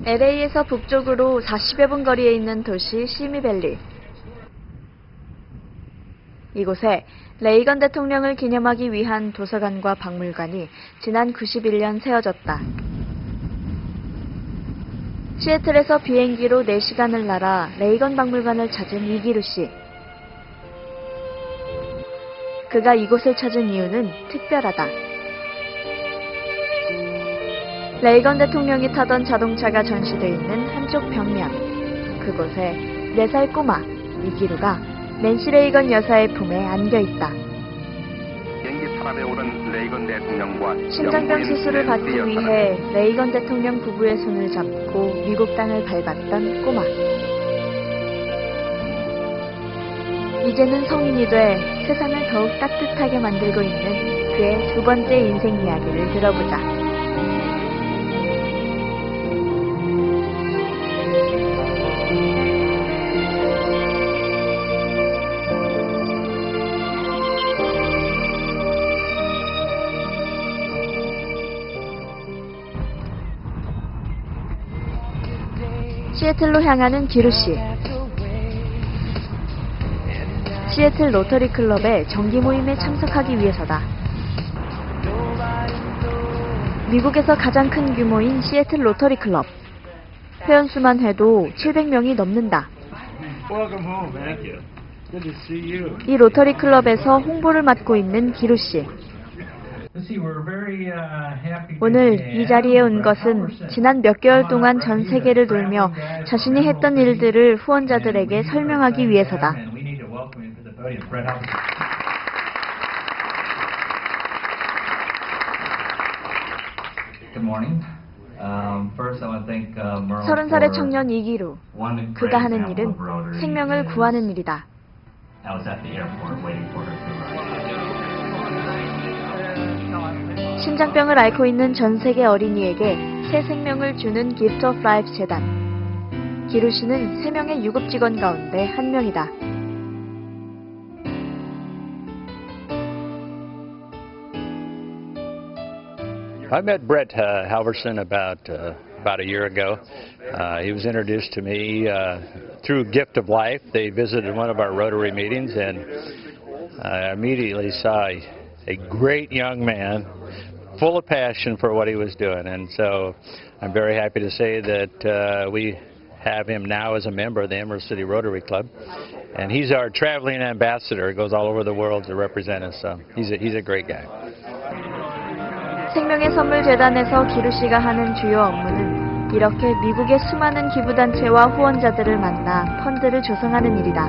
LA에서 북쪽으로 40여 분 거리에 있는 도시 시미밸리. 이곳에 레이건 대통령을 기념하기 위한 도서관과 박물관이 지난 91년 세워졌다. 시애틀에서 비행기로 4시간을 날아 레이건 박물관을 찾은 이기루 씨. 그가 이곳을 찾은 이유는 특별하다. 레이건 대통령이 타던 자동차가 전시되어 있는 한쪽 벽면. 그곳에 4살 꼬마 이기루가 낸시 레이건 여사의 품에 안겨있다. 심장병 수술을 받기 위해 레이건 대통령 부부의 손을 잡고 미국 땅을 밟았던 꼬마. 이제는 성인이 돼 세상을 더욱 따뜻하게 만들고 있는 그의 두 번째 인생 이야기를 들어보자. 시애틀로 향하는 기루 씨. 시애틀 로터리 클럽의 정기 모임에 참석하기 위해서다. 미국에서 가장 큰 규모인 시애틀 로터리 클럽. 회원수만 해도 700명이 넘는다. 이 로터리 클럽에서 홍보를 맡고 있는 기루 씨. 오늘 이 자리에 온 것은 지난 몇 개월 동안 전 세계를 돌며 자신이 했던 일들을 후원자들에게 설명하기 위해서다. 서른 살의 청년 이기루. 그가 하는 일은 생명을 구하는 일이다. 심장병을 앓고 있는 전 세계 어린이에게 새 생명을 주는 기프트 오브 라이프 재단. 기루 씨는 3명의 유급 직원 가운데 한 명이다. I met Brett Halvorson about a year ago. He was introduced to me through Gift of Life. They visited one of our Rotary meetings, and I immediately saw a great young man, full of passion for what he was doing. And so I'm very happy to say that we have him now as a member of the Emerald City Rotary Club. And he's our traveling ambassador. He goes all over the world to represent us. So he's a great guy. 생명의 선물 재단에서 기루 씨가 하는 주요 업무는 이렇게 미국의 수많은 기부단체와 후원자들을 만나 펀드를 조성하는 일이다.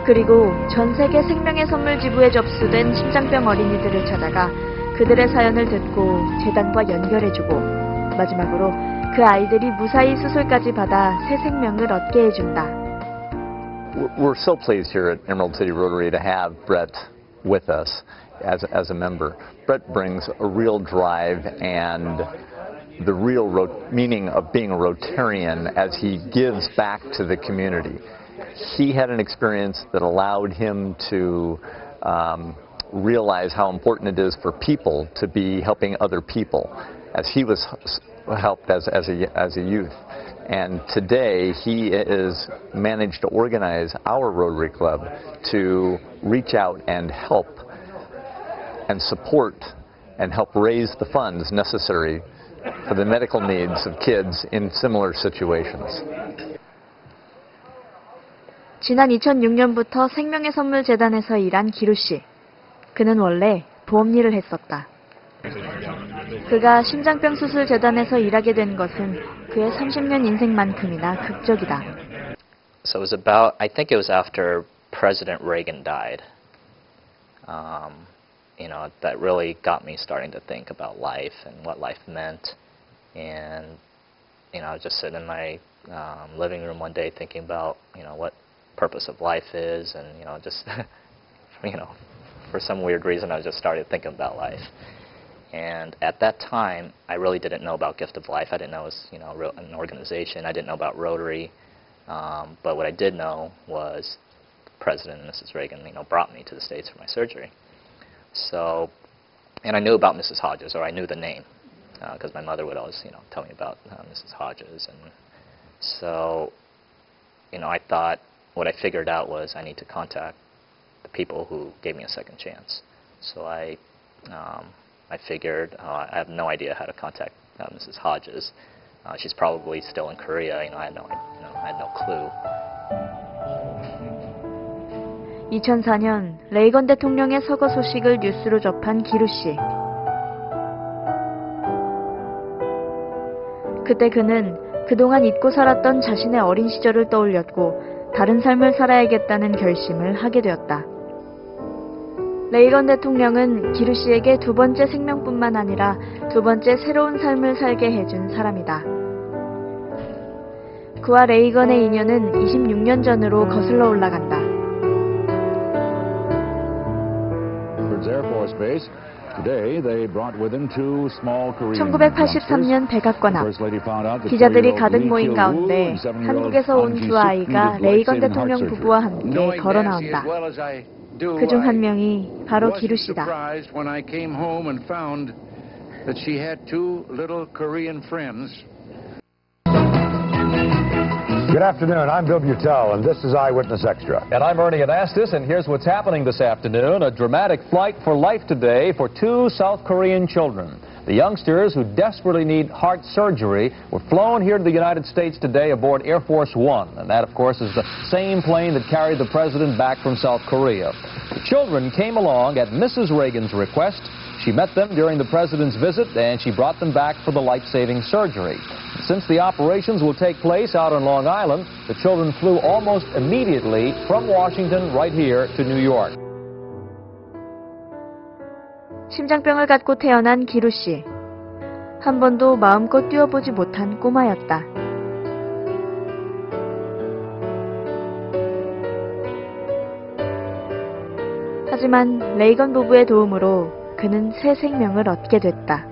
그리고 전 세계 생명의 선물 지부에 접수된 심장병 어린이들을 찾아가 그들의 사연을 듣고 재단과 연결해주고 마지막으로 그 아이들이 무사히 수술까지 받아 새 생명을 얻게 해준다. We're so pleased here at Emerald City Rotary to have Brett with us as a member. Brett brings a real drive and the real meaning of being a Rotarian as he gives back to the community. He had an experience that allowed him to realize how important it is for people to be helping other people, as he was helped as a youth. And today he is managed to organize our Rotary Club to reach out and help and support and help raise the funds necessary for the medical needs of kids in similar situations. 지난 2006년부터 생명의 선물 재단에서 일한 기루 씨. 그는 원래 보험 일을 했었다. 그가 심장병 수술 재단에서 일하게 된 것은 그의 30년 인생만큼이나 극적이다. So it was I think it was after President Reagan died. That really got me starting to think about life and what life meant. And, I was just sitting in my living room one day thinking about, what purpose of life is, and, just, for some weird reason I just started thinking about life. And at that time, I really didn't know about Gift of Life. I didn't know it was, an organization. I didn't know about Rotary. But what I did know was President and Mrs. Reagan, brought me to the States for my surgery. So, and I knew about Mrs. Hodges, or I knew the name, because my mother would always, tell me about Mrs. Hodges. And so, I thought what I figured out was I need to contact the people who gave me a second chance. So I figured I have no idea how to contact Mrs. Hodges. She's probably still in Korea. I had no clue. 2004년 레이건 대통령의 서거 소식을 뉴스로 접한 기루 씨. 그때 그는 그동안 잊고 살았던 자신의 어린 시절을 떠올렸고 다른 삶을 살아야겠다는 결심을 하게 되었다. 레이건 대통령은 기루 씨에게 두 번째 생명뿐만 아니라 두 번째 새로운 삶을 살게 해준 사람이다. 그와 레이건의 인연은 26년 전으로 거슬러 올라간다. 1983년 백악관 앞, 기자들이 가득 모인 가운데 한국에서 온 두 아이가 레이건 대통령 부부와 함께 걸어 나온다. 그중 한 명이 바로 기루 씨다. Good afternoon. I'm Bill Butel, and this is Eyewitness Extra. And I'm Ernie Anastas, and here's what's happening this afternoon. A dramatic flight for life today for two South Korean children. The youngsters, who desperately need heart surgery, were flown here to the United States today aboard Air Force One. And that, of course, is the same plane that carried the president back from South Korea. The children came along at Mrs. Reagan's request. She met them during the president's visit, and she brought them back for the life-saving surgery. Since the operations will take place out on Long Island, the children flew almost immediately from Washington right here to New York. 심장병을 갖고 태어난 기루 씨. 한 번도 마음껏 뛰어보지 못한 꼬마였다. 하지만 레이건 부부의 도움으로 그는 새 생명을 얻게 됐다.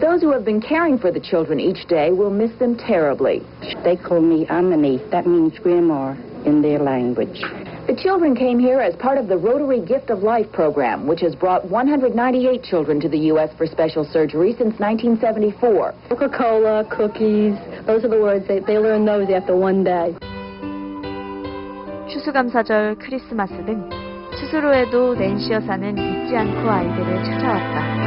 Those who have been caring for the children each day will miss them terribly. They call me Amani. That means grandma in their language. The children came here as part of the Rotary Gift of Life program, which has brought 198 children to the U.S. for special surgery since 1974. Coca-Cola, cookies, those are the words. They learn those after one day. 추수감사절, 크리스마스 등 수술 후에도 낸시 여사는 잊지 않고 아이들을 찾아왔다.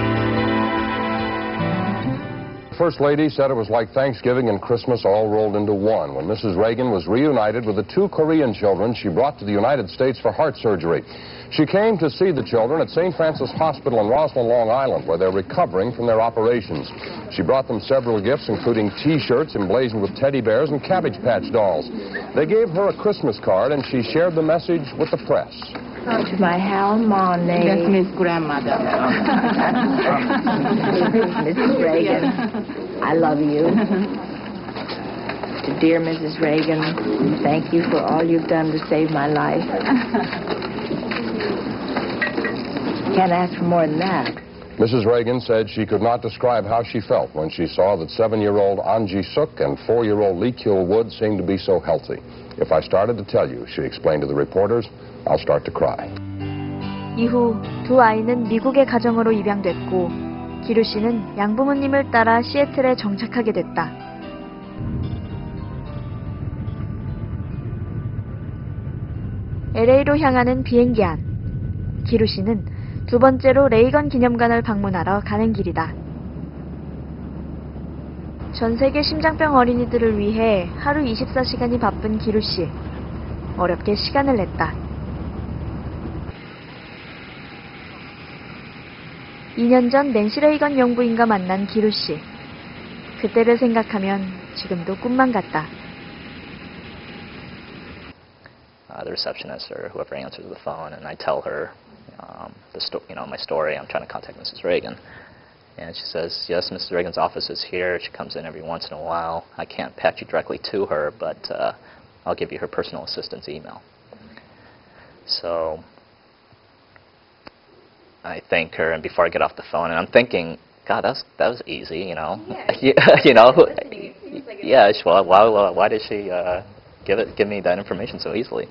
First Lady said it was like Thanksgiving and Christmas all rolled into one when Mrs. Reagan was reunited with the two Korean children she brought to the United States for heart surgery. She came to see the children at St. Francis Hospital in Roslyn, Long Island, where they're recovering from their operations. She brought them several gifts, including T-shirts emblazoned with teddy bears and Cabbage Patch dolls. They gave her a Christmas card, and she shared the message with the press. To my Halmoni. That's Miss Grandmother. Mrs. Reagan, I love you. To dear Mrs. Reagan, thank you for all you've done to save my life. Can't ask for more than that. Mrs. Reagan said she could not describe how she felt when she saw that 7-year-old An Ji-suk and 4-year-old Lee Kyul-wood seemed to be so healthy. If I started to tell you, she explained to the reporters, I'll start to cry. 이후 두 아이는 미국의 가정으로 입양됐고 기루 씨는 양부모님을 따라 시애틀에 정착하게 됐다. LA로 향하는 비행기 안. 기루 씨는 두 번째로 레이건 기념관을 방문하러 가는 길이다. 전 세계 심장병 어린이들을 위해 하루 24시간이 바쁜 기루 씨. 어렵게 시간을 냈다. 2년 전 낸시 레이건 영부인과 만난 기루 씨. 그때를 생각하면 지금도 꿈만 같다. The receptionist or whoever answers the phone, and I tell her my story. I'm trying to contact Mrs. Reagan, and she says, "Yes, Mrs. Reagan's office is here. She comes in every once in a while. I can't patch you directly to her, but I'll give you her personal assistant's email." So I thank her, and before I get off the phone, and I'm thinking, God, that was easy, you know. Yeah. Well, why did she give me that information so easily?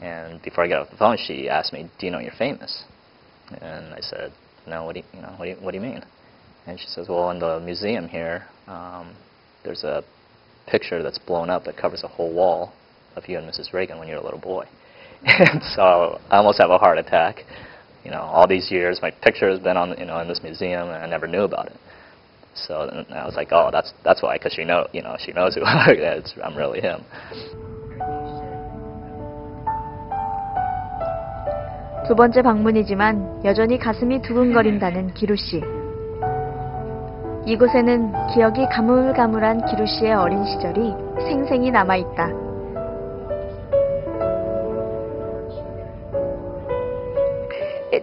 And before I got off the phone, she asked me, "Do you know you're famous?" And I said, "No, what do you mean?" And she says, "Well, in the museum here, there's a picture that's blown up that covers a whole wall of you and Mrs. Reagan when you were a little boy." And so I almost have a heart attack. You know, all these years, my picture has been on, in this museum, and I never knew about it. So then I was like, "Oh, that's why," because she knows who I'm really him. 두 번째 방문이지만 여전히 가슴이 두근거린다는 기루 씨. 이곳에는 기억이 가물가물한 기루 씨의 어린 시절이 생생히 남아 있다.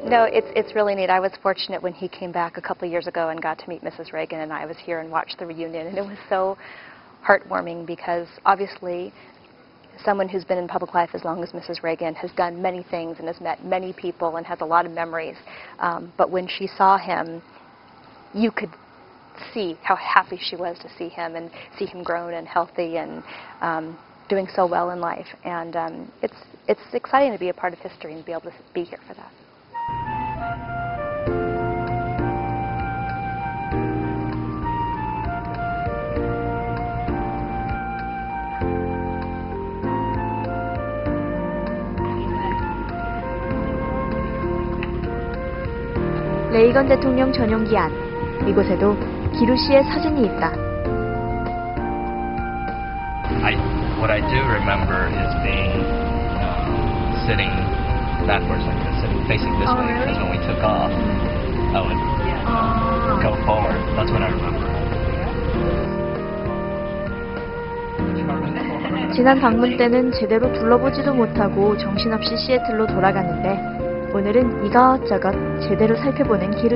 No, it's really neat. I was fortunate when he came back a couple of years ago and got to meet Mrs. Reagan, and I was here and watched the reunion, and it was so heartwarming because obviously someone who's been in public life as long as Mrs. Reagan has done many things and has met many people and has a lot of memories. But when she saw him, you could see how happy she was to see him and see him grown and healthy and doing so well in life. And it's exciting to be a part of history and be able to be here for that. 레이건 대통령 전용기 안, 이곳에도 기루 씨의 사진이 있다. What I do remember is being sitting backwards like this, sitting facing this way, because when we took off, I would go forward. That's what I remember. 지난 방문 때는 제대로 둘러보지도 못하고 정신없이 시애틀로 돌아갔는데 오늘은 이것저것 제대로 살펴보는 기루